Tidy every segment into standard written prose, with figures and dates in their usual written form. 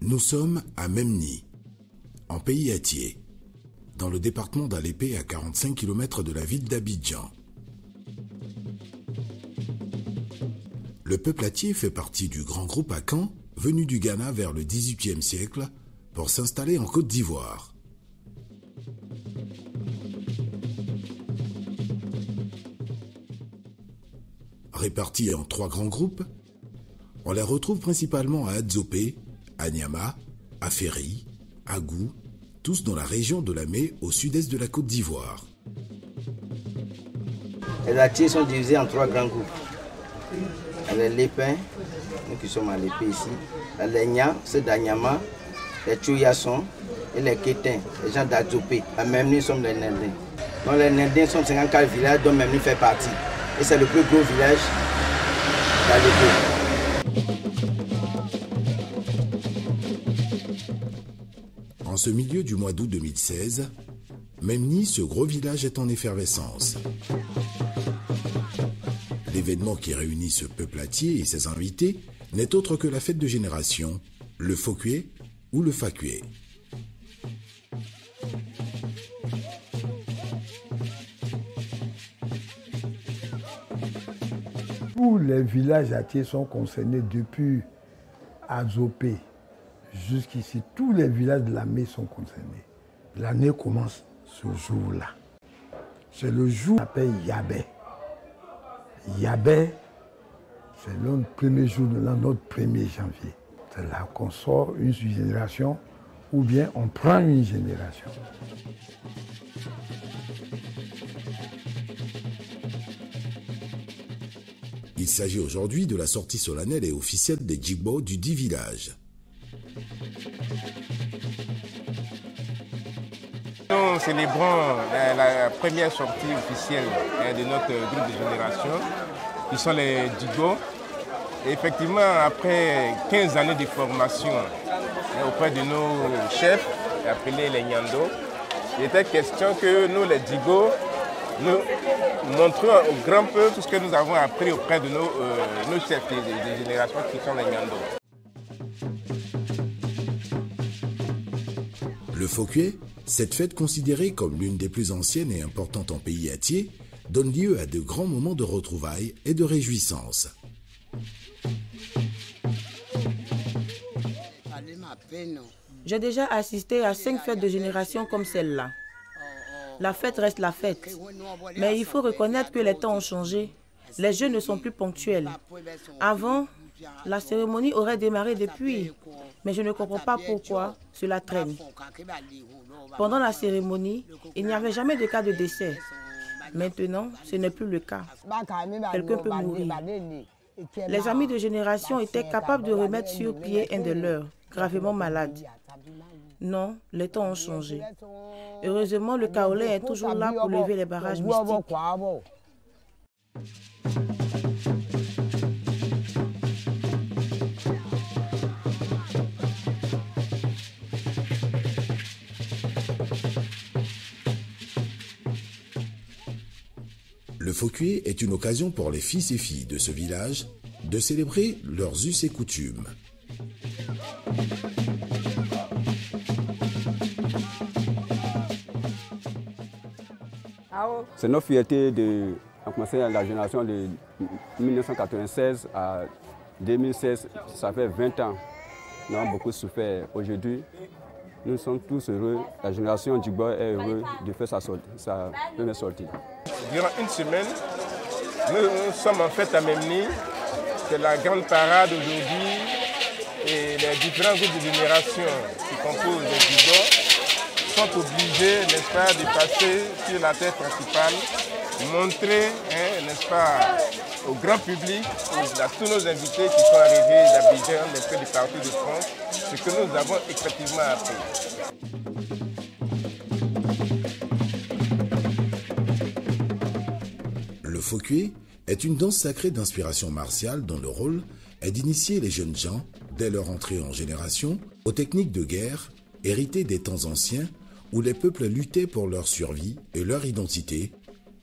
Nous sommes à Memni, en pays Atié, dans le département d'Alépé à 45 km de la ville d'Abidjan. Le peuple Atié fait partie du grand groupe Akan, venu du Ghana vers le XVIIIe siècle pour s'installer en Côte d'Ivoire. Répartis en 3 grands groupes, on les retrouve principalement à Adzopé, à Niama, à Ferry, à Gou, tous dans la région de Lamé au sud-est de la Côte d'Ivoire. Les Atiés sont divisés en 3 grands groupes. Les Lépins, nous qui sommes à l'épée ici, les Nya, c'est d'Anyama, les Tchouyasson et les Kétins, les gens d'Adzopé. À Memni, nous sommes les Nendins. Donc les Nendins sont 54 villages dont Memni fait partie. Et c'est le plus gros village d'Alépé. En ce milieu du mois d'août 2016, Memni, ce gros village est en effervescence. L'événement qui réunit ce peuple Atié et ses invités n'est autre que la fête de génération, le Fokué ou le Fakué. Tous les villages Atié sont concernés depuis Adzopé jusqu'ici. Tous les villages de l'Amé sont concernés. L'année commence ce jour-là. C'est le jour qu'on appelle Yabé. Yabé, c'est le premier jour de l'an, notre 1er janvier. C'est là qu'on sort une génération ou bien on prend une génération. Il s'agit aujourd'hui de la sortie solennelle et officielle des Djigbo du dit village. Nous célébrons la première sortie officielle de notre groupe de génération, qui sont les Djigbo. Et effectivement, après 15 années de formation auprès de nos chefs, appelés les Nyando, il était question que nous, les Djigbo, nous montrons au grand peuple tout ce que nous avons appris auprès de nos chefs de génération qui sont les Nyando. Le Fokué, cette fête considérée comme l'une des plus anciennes et importantes en pays Atié, donne lieu à de grands moments de retrouvailles et de réjouissance. J'ai déjà assisté à 5 fêtes de génération comme celle-là. La fête reste la fête. Mais il faut reconnaître que les temps ont changé. Les jeux ne sont plus ponctuels. Avant, la cérémonie aurait démarré depuis. Mais je ne comprends pas pourquoi cela traîne. Pendant la cérémonie, il n'y avait jamais de cas de décès. Maintenant, ce n'est plus le cas. Quelqu'un peut mourir. Les amis de génération étaient capables de remettre sur pied un de leurs, gravement malade. Non, les temps ont changé. Heureusement, le Kaolin est toujours là pour lever les barrages mystiques. Le Fokué est une occasion pour les fils et filles de ce village de célébrer leurs us et coutumes. C'est notre fierté de commencer la génération de 1996 à 2016. Ça fait 20 ans. Nous avons beaucoup souffert. Aujourd'hui, nous sommes tous heureux. La génération Djigbo est heureuse de faire sa première sortie. Durant une semaine, nous sommes en fait à Memni. C'est la grande parade aujourd'hui. Et les différents groupes de génération qui composent les Djigbo sont obligés, n'est-ce pas, de passer sur la terre principale, montrer, n'est-ce pas, au grand public, à tous nos invités qui sont arrivés d'Abidjan, mais peu de partout de France, ce que nous avons effectivement appris. Le Fokué est une danse sacrée d'inspiration martiale dont le rôle est d'initier les jeunes gens, dès leur entrée en génération, aux techniques de guerre héritées des temps anciens où les peuples luttaient pour leur survie et leur identité,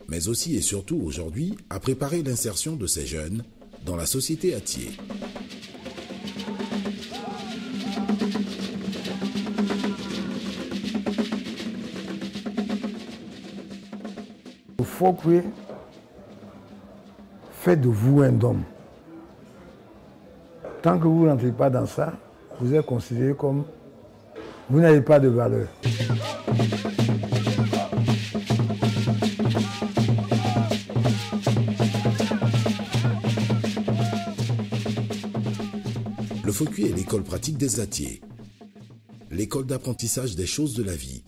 mais aussi et surtout aujourd'hui à préparer l'insertion de ces jeunes dans la société Atié. Fokwe fait de vous un homme. Tant que vous n'entrez pas dans ça, vous êtes considéré comme vous n'avez pas de valeur. Le Fokwe est l'école pratique des Atiers, l'école d'apprentissage des choses de la vie.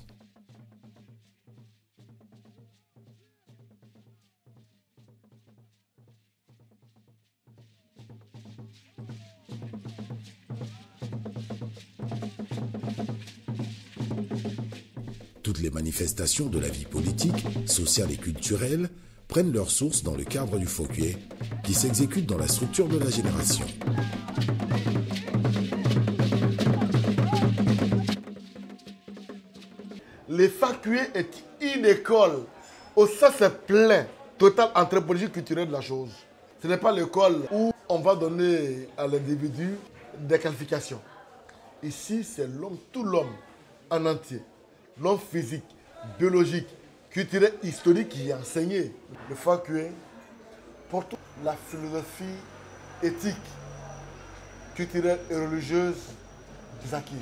Toutes les manifestations de la vie politique, sociale et culturelle prennent leur source dans le cadre du Fokwe, qui s'exécute dans la structure de la génération. Le Fokwe est une école. Au sein, c'est plein, total anthropologie culturelle de la chose. Ce n'est pas l'école où on va donner à l'individu des qualifications. Ici, c'est l'homme, tout l'homme en entier. L'homme physique, biologique, culturel, historique qui est enseigné. Le Fokwe porte la philosophie éthique, culturelle et religieuse des acquis.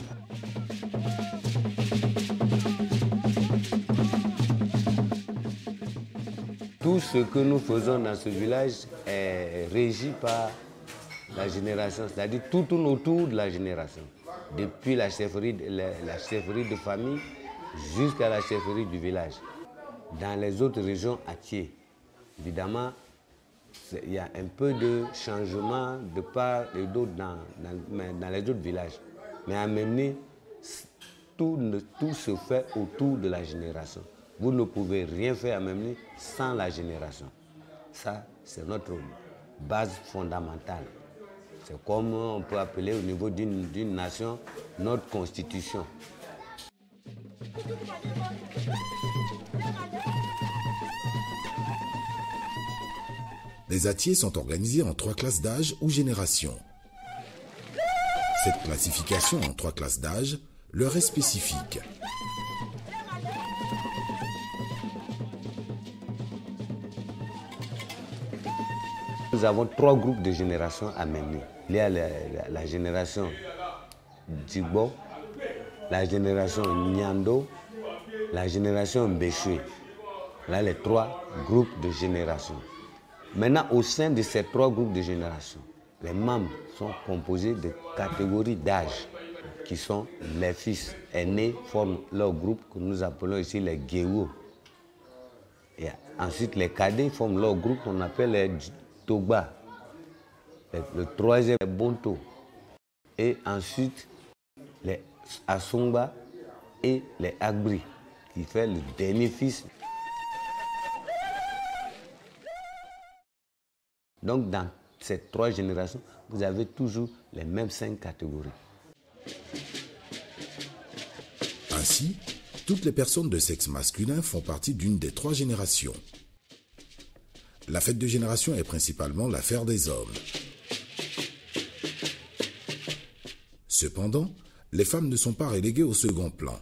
Tout ce que nous faisons dans ce village est régi par la génération, c'est-à-dire tout tourne autour de la génération. Depuis la chefferie de famille jusqu'à la chefferie du village. Dans les autres régions Atiers, évidemment, il y a un peu de changement de part et d'autre dans les autres villages. Mais à Memni, tout se fait autour de la génération. Vous ne pouvez rien faire à Memni sans la génération. Ça, c'est notre base fondamentale. C'est comme on peut appeler au niveau d'une nation notre constitution. Les Atiers sont organisés en 3 classes d'âge ou générations. Cette classification en 3 classes d'âge leur est spécifique. Nous avons 3 groupes de générations à Memni. Il y a la génération Djigbo, la génération Nyando, la génération Mbéchoué. Là, les 3 groupes de générations. Maintenant, au sein de ces 3 groupes de générations, les membres sont composés de catégories d'âge, qui sont les fils aînés forment leur groupe que nous appelons ici les Géo. Et ensuite, les cadets forment leur groupe qu'on appelle les Togba. Le 3e est Bonto. Et ensuite, les Asomba et les Agbri, qui fait le dernier fils. Donc, dans ces 3 générations, vous avez toujours les mêmes 5 catégories. Ainsi, toutes les personnes de sexe masculin font partie d'une des 3 générations. La fête de génération est principalement l'affaire des hommes. Cependant, les femmes ne sont pas reléguées au second plan.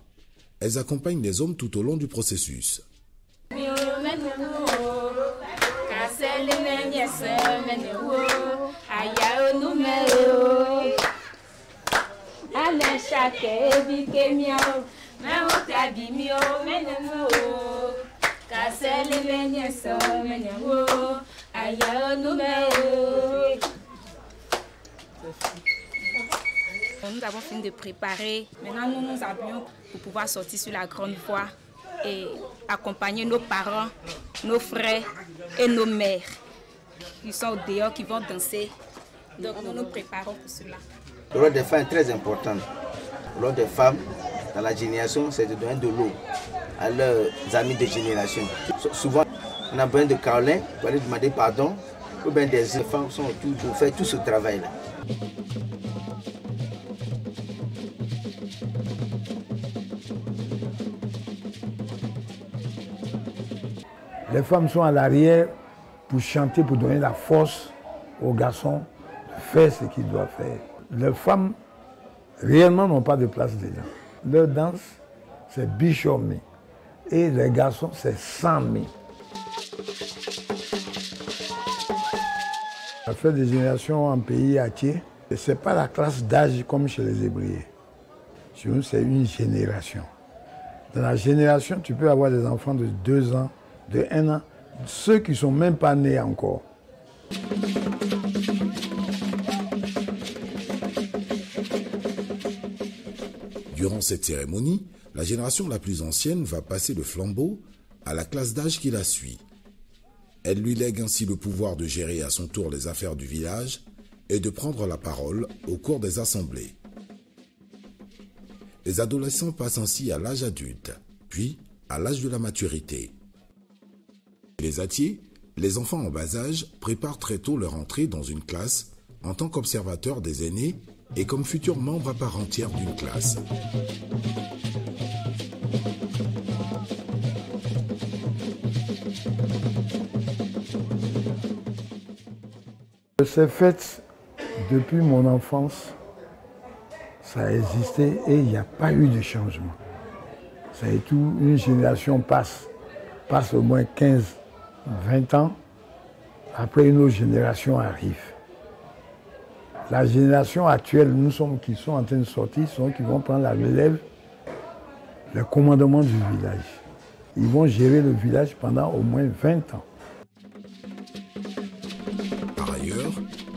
Elles accompagnent les hommes tout au long du processus. Nous avons fini de préparer. Maintenant, nous nous habillons pour pouvoir sortir sur la grande voie et accompagner nos parents, nos frères et nos mères qui sont au dehors, qui vont danser. Donc, nous nous préparons pour cela. Le rôle des femmes est très important. Le rôle des femmes dans la génération, c'est de donner de l'eau à leurs amis de génération. Souvent, on a besoin de câlins pour aller demander pardon, ou bien des femmes sont autour pour faire tout ce travail-là. Les femmes sont à l'arrière pour chanter, pour donner la force aux garçons de faire ce qu'ils doivent faire. Les femmes, réellement, n'ont pas de place dedans. Leur danse, c'est Bichomi. Et les garçons, c'est Sami. La fête des générations en pays entier, ce n'est pas la classe d'âge comme chez les Hébriers. Chez nous, c'est une génération. Dans la génération, tu peux avoir des enfants de 2 ans, de 1 an, ceux qui ne sont même pas nés encore. Durant cette cérémonie, la génération la plus ancienne va passer le flambeau à la classe d'âge qui la suit. Elle lui lègue ainsi le pouvoir de gérer à son tour les affaires du village et de prendre la parole au cours des assemblées. Les adolescents passent ainsi à l'âge adulte, puis à l'âge de la maturité. Les atiers, les enfants en bas âge, préparent très tôt leur entrée dans une classe en tant qu'observateurs des aînés et comme futurs membres à part entière d'une classe. Ces fêtes, depuis mon enfance, ça a existé et il n'y a pas eu de changement. Ça est tout, une génération passe au moins 15, 20 ans, après une autre génération arrive. La génération actuelle, qui sont en train de sortir, sont qui vont prendre la relève, le commandement du village. Ils vont gérer le village pendant au moins 20 ans. Par ailleurs,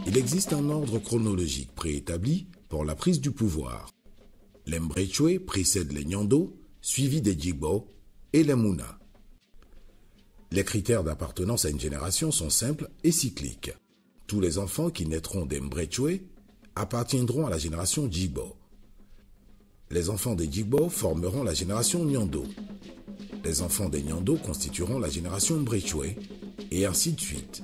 il existe un ordre chronologique préétabli pour la prise du pouvoir. Les Mbretchwe précèdent les Nyando, suivis des Djigbo et les Mouna. Les critères d'appartenance à une génération sont simples et cycliques. Tous les enfants qui naîtront des Mbretchwe appartiendront à la génération Djigbo. Les enfants des Djigbo formeront la génération Nyando. Les enfants des Nyando constitueront la génération Mbretchwe, et ainsi de suite.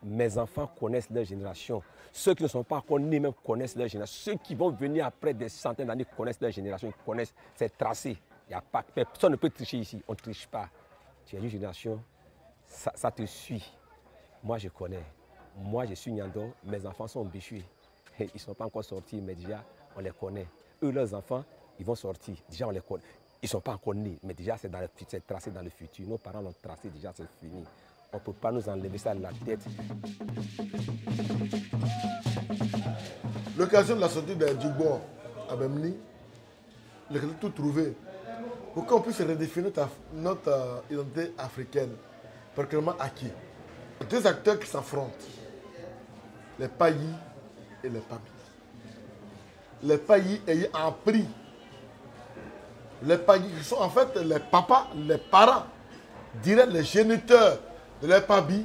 Mes enfants connaissent leur génération. Ceux qui ne sont pas encore nés même connaissent leur génération. Ceux qui vont venir après des centaines d'années connaissent leur génération. Ils connaissent, c'est tracé. Il y a pas, personne ne peut tricher ici. On ne triche pas. Tu as une génération, ça te suit. Moi, je connais. Moi, je suis Nyando. Mes enfants sont Bichués. Ils ne sont pas encore sortis, mais déjà, on les connaît. Eux, leurs enfants, ils vont sortir. Déjà, on les connaît. Ils ne sont pas encore nés, mais déjà, c'est tracé dans le futur. Nos parents l'ont tracé, déjà, c'est fini. On ne peut pas nous enlever ça de la tête. L'occasion de la sortie de Djigbo à Bemni, il a tout trouvé pour qu'on puisse redéfinir notre identité africaine, particulièrement acquis. Deux acteurs qui s'affrontent, les Paillis et les Pabi. Les Paillis ayant appris, les Paillis qui sont en fait les papas, les parents, directs les géniteurs de leurs Pabi,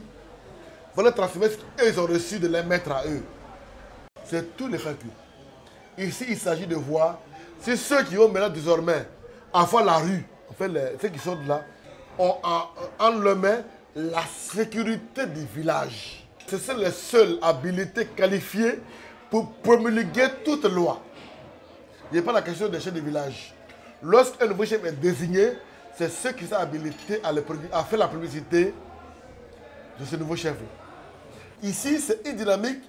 vont les transmettre ce qu'ils ont reçu de les mettre à eux. C'est tous les calculs. Ici, il s'agit de voir si ceux qui vont maintenant désormais avoir la rue, en fait, ceux qui sont là, ont en leur main la sécurité du village. Ce sont les seules habilités qualifiées pour promulguer toute loi. Il n'y a pas la question des chefs de village. Lorsqu'un nouveau chef est désigné, c'est ceux qui sont habilités à faire la publicité de ce nouveau chef. Ici, c'est une dynamique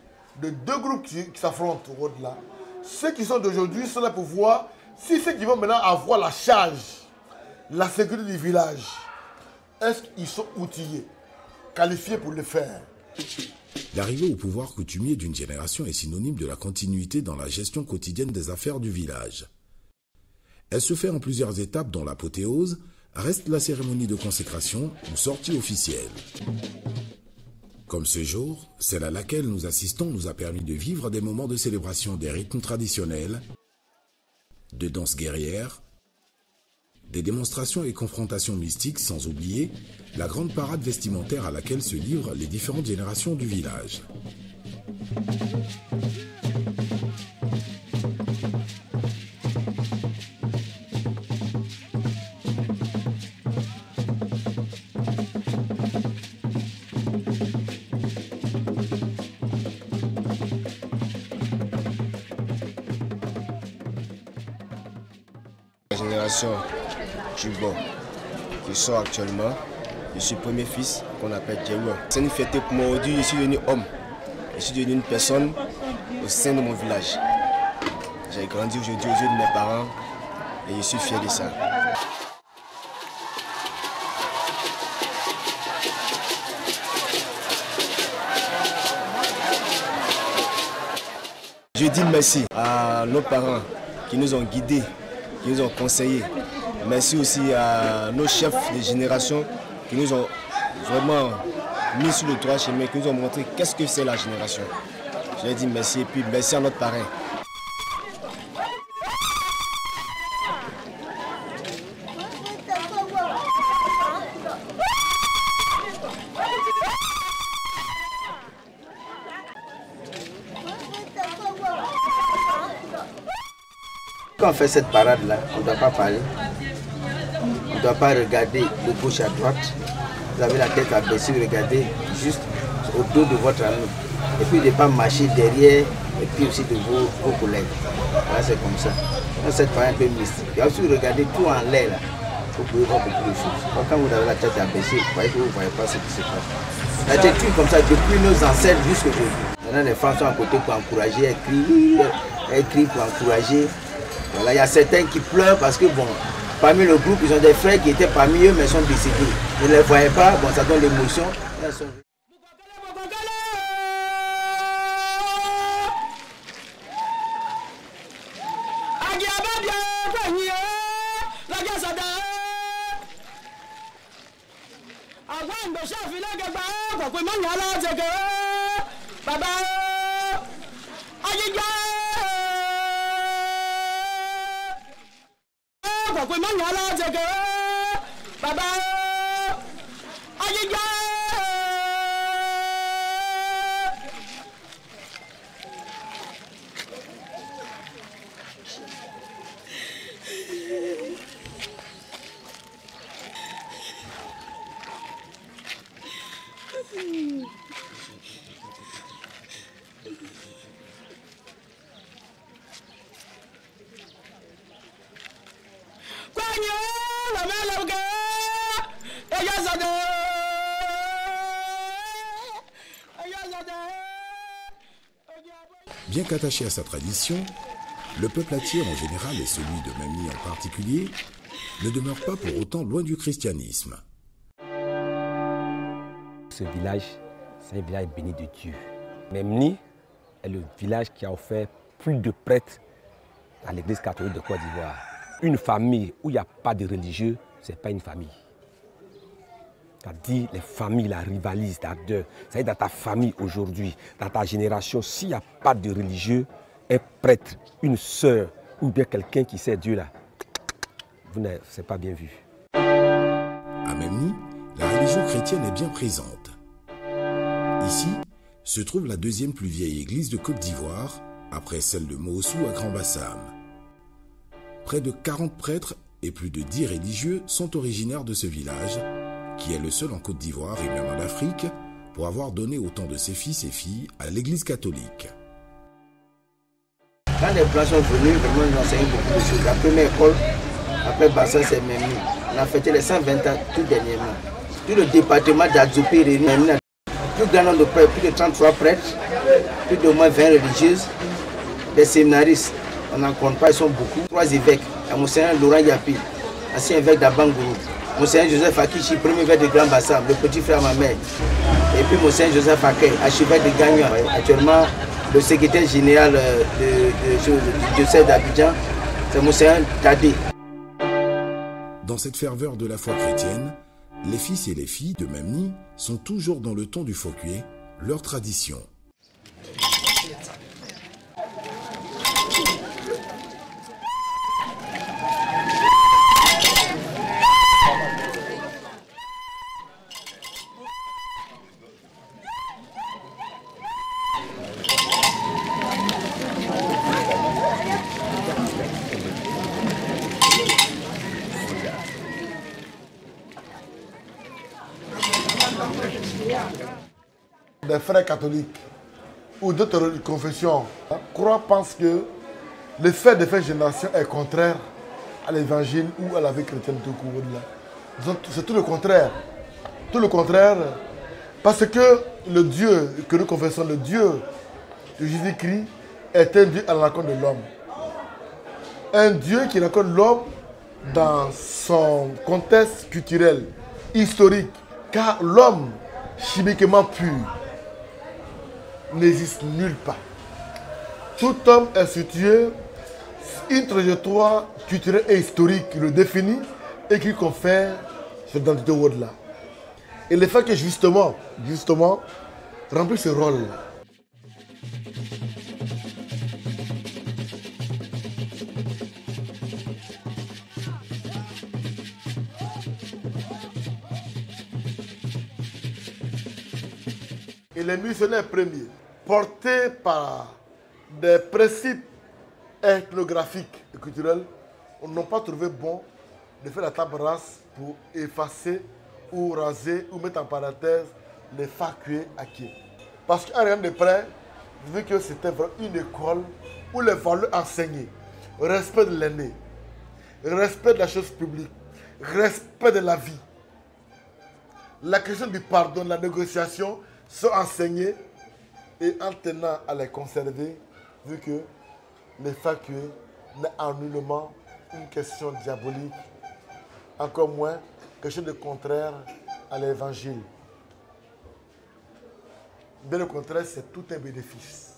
de deux groupes qui s'affrontent au-delà. Ceux qui sont d'aujourd'hui sont là pour voir si ceux qui vont maintenant avoir la charge, la sécurité du village, est-ce qu'ils sont outillés, qualifiés pour le faire. L'arrivée au pouvoir coutumier d'une génération est synonyme de la continuité dans la gestion quotidienne des affaires du village. Elle se fait en plusieurs étapes dont l'apothéose reste la cérémonie de consécration ou sortie officielle. Comme ce jour, celle à laquelle nous assistons nous a permis de vivre des moments de célébration des rythmes traditionnels, de danses guerrières, des démonstrations et confrontations mystiques, sans oublier la grande parade vestimentaire à laquelle se livrent les différentes générations du village. La génération Djigbo qui sort actuellement, je suis premier fils qu'on appelle Djewa. C'est une fierté pour moi. Aujourd'hui, je suis devenu homme. Je suis devenu une personne au sein de mon village. J'ai grandi aujourd'hui aux yeux de mes parents et je suis fier de ça. Je dis merci à nos parents qui nous ont guidés, qui nous ont conseillés. Merci aussi à nos chefs de génération qui nous ont vraiment mis sur le droit chemin, qui nous ont montré qu'est-ce que c'est la génération. Je leur dis merci et puis merci à notre parrain. Quand on fait cette parade-là, on ne doit pas parler, on ne doit pas regarder de gauche à droite. Vous avez la tête abaissée, regardez juste au dos de votre ami. Et puis de ne pas marcher derrière et puis aussi de vos collègues. Voilà, c'est comme ça. Dans cette parade un peu mystique. Il y a aussi regarder tout en l'air là. Vous pouvez voir beaucoup de choses. Quand vous avez la tête abaissée, vous voyez que vous ne voyez pas ce qui se passe. La tête comme ça depuis nos ancêtres jusqu'aujourd'hui. Maintenant les femmes sont à côté pour encourager, elles crient pour encourager. Voilà, il y a certains qui pleurent parce que bon, parmi le groupe, ils ont des frères qui étaient parmi eux mais sont décédés. Ils ne les voyaient pas, bon, ça donne l'émotion. Bien qu'attaché à sa tradition, le peuple Attier en général et celui de Memni en particulier ne demeure pas pour autant loin du christianisme. Ce village, c'est un village béni de Dieu. Memni est le village qui a offert plus de prêtres à l'église catholique de Côte d'Ivoire. Une famille où il n'y a pas de religieux, ce n'est pas une famille. C'est-à-dire les familles la rivalisent d'ardeur. C'est-à-dire dans ta famille aujourd'hui, dans ta génération, s'il n'y a pas de religieux, un prêtre, une sœur ou bien quelqu'un qui sait Dieu là, c'est pas bien vu. À Memni, la religion chrétienne est bien présente. Ici se trouve la deuxième plus vieille église de Côte d'Ivoire, après celle de Moossou à Grand-Bassam. Près de 40 prêtres et plus de 10 religieux sont originaires de ce village, qui est le seul en Côte d'Ivoire et même en Afrique pour avoir donné autant de ses fils et filles à l'église catholique. Quand les Blancs sont venus, vraiment ils ont enseigné beaucoup de choses. La première école, après Bassam, c'est Memni. On a fêté les 120 ans tout dernièrement. Tout le département d'Adzopé réuni Memni. Plus grand nombre de prêtres, plus de 33 prêtres, plus de moins 20 religieuses, des séminaristes. On n'en compte pas, ils sont beaucoup. 3 évêques. Il y a Monseigneur Laurent Yapi, ancien évêque d'Abangourou. Monseigneur Joseph Akichi, premier évêque de Grand-Bassam, le petit frère Mamer. Et puis Monseigneur Joseph Akay, archevêque de Gagnon. Actuellement, le secrétaire général du diocèse d'Abidjan, c'est Monseigneur Tadé. Dans cette ferveur de la foi chrétienne, les fils et les filles de Memni sont toujours dans le ton du Fokue, leur tradition. Des frères catholiques ou d'autres confessions pensent que le fait de faire génération est contraire à l'évangile ou à la vie chrétienne tout court. C'est tout le contraire. Tout le contraire, Parce que le Dieu que nous confessons, le Dieu de Jésus-Christ, est un Dieu à la rencontre de l'homme. Un Dieu qui rencontre l'homme dans son contexte culturel, historique, car l'homme chimiquement pur n'existe nulle part. Tout homme est situé une trajectoire culturelle et historique qui le définit et qui confère cette identité au-delà. Et le fait que justement, remplit ce rôle-là. Et les missionnaires premiers, portés par des principes ethnographiques et culturels, n'ont pas trouvé bon de faire la table rase pour effacer ou raser ou mettre en parenthèse les facultés acquis. Parce qu'en regardant de près, vu que c'était une école où les valeurs enseignées, respect de l'aîné, respect de la chose publique, respect de la vie, la question du pardon, de la négociation sont enseignées et en tenant à les conserver, vu que les facultés n'est en nullement une question diabolique, encore moins quelque chose de contraire à l'évangile. Bien au contraire, c'est tout un bénéfice.